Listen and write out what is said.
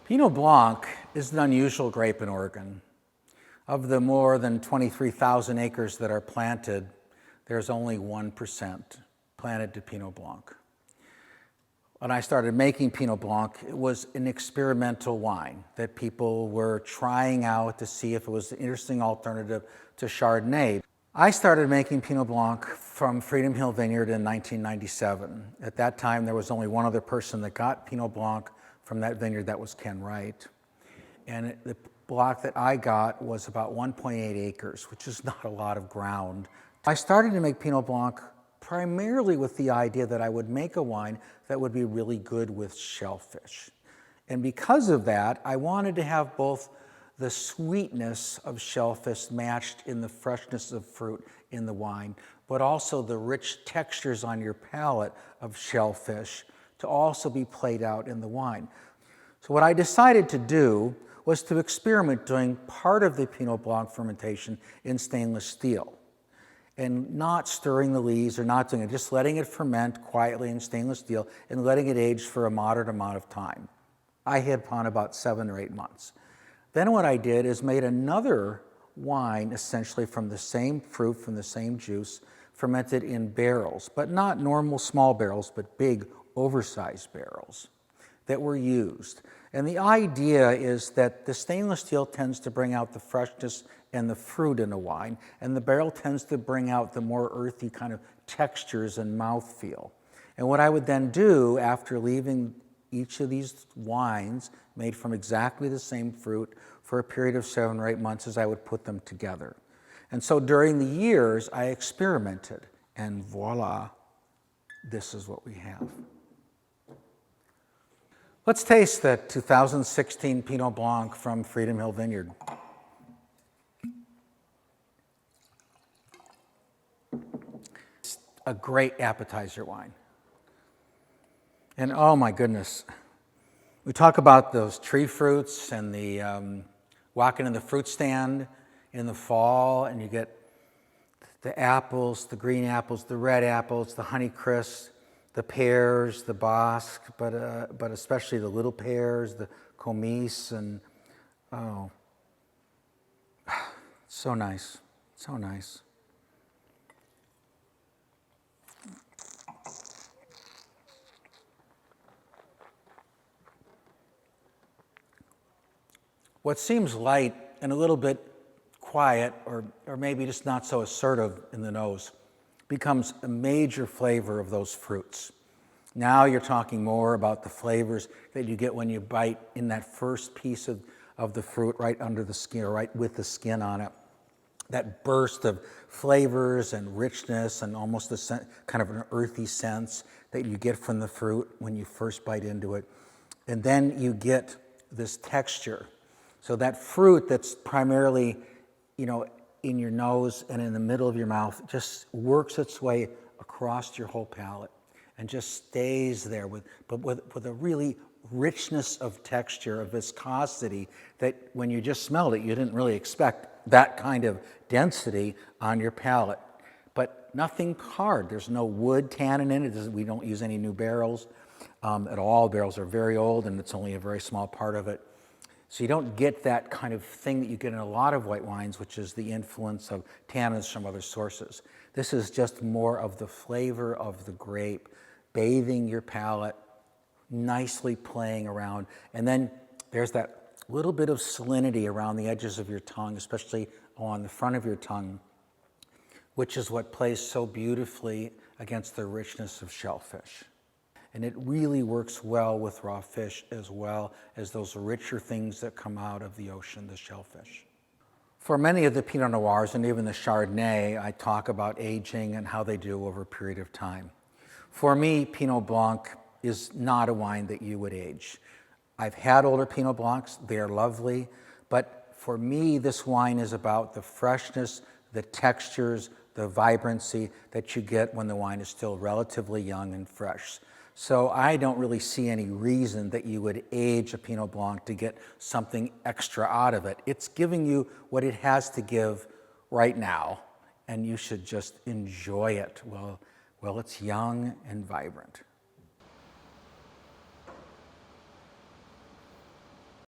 Pinot Blanc is an unusual grape in Oregon. Of the more than 23,000 acres that are planted, there's only 1% planted to Pinot Blanc. When I started making Pinot Blanc, it was an experimental wine that people were trying out to see if it was an interesting alternative to Chardonnay. I started making Pinot Blanc from Freedom Hill Vineyard in 1997. At that time, there was only one other person that got Pinot Blanc from that vineyard, that was Ken Wright. And the block that I got was about 1.8 acres, which is not a lot of ground. I started to make Pinot Blanc primarily with the idea that I would make a wine that would be really good with shellfish. And because of that, I wanted to have both the sweetness of shellfish matched in the freshness of fruit in the wine, but also the rich textures on your palate of shellfish to also be played out in the wine. So what I decided to do was to experiment doing part of the Pinot Blanc fermentation in stainless steel and not stirring the lees or not doing it, just letting it ferment quietly in stainless steel and letting it age for a moderate amount of time. I hit upon about 7 or 8 months. Then what I did is made another wine essentially from the same fruit, from the same juice, fermented in barrels, but not normal small barrels, but big oversized barrels that were used. And the idea is that the stainless steel tends to bring out the freshness and the fruit in a wine, and the barrel tends to bring out the more earthy kind of textures and mouthfeel. And what I would then do after leaving each of these wines made from exactly the same fruit for a period of 7 or 8 months is I would put them together. And so during the years, I experimented, and voila, this is what we have. Let's taste the 2016 Pinot Blanc from Freedom Hill Vineyard. It's a great appetizer wine. And oh my goodness, we talk about those tree fruits and the walking in the fruit stand in the fall, and you get the apples, the green apples, the red apples, the Honeycrisp, the pears, the Bosc, but especially the little pears, the Comise, and oh, so nice, so nice. What seems light and a little bit quiet, or maybe just not so assertive in the nose, becomes a major flavor of those fruits. Now you're talking more about the flavors that you get when you bite in that first piece of the fruit right under the skin, or right with the skin on it. That burst of flavors and richness and almost a kind of an earthy sense that you get from the fruit when you first bite into it. And then you get this texture. So that fruit that's primarily, in your nose and in the middle of your mouth just works its way across your whole palate and just stays there with a really richness of texture, of viscosity, that when you just smelled it, you didn't really expect that kind of density on your palate. But nothing hard. There's no wood tannin in it. We don't use any new barrels at all. Barrels are very old, and it's only a very small part of it. So you don't get that kind of thing that you get in a lot of white wines, which is the influence of tannins from other sources. This is just more of the flavor of the grape, bathing your palate, nicely playing around. And then there's that little bit of salinity around the edges of your tongue, especially on the front of your tongue, which is what plays so beautifully against the richness of shellfish. And it really works well with raw fish as well as those richer things that come out of the ocean, the shellfish. For many of the Pinot Noirs and even the Chardonnay, I talk about aging and how they do over a period of time. For me, Pinot Blanc is not a wine that you would age. I've had older Pinot Blancs, they're lovely, but for me, this wine is about the freshness, the textures, the vibrancy that you get when the wine is still relatively young and fresh. So I don't really see any reason that you would age a Pinot Blanc to get something extra out of it. It's giving you what it has to give right now, and you should just enjoy it while it's young and vibrant.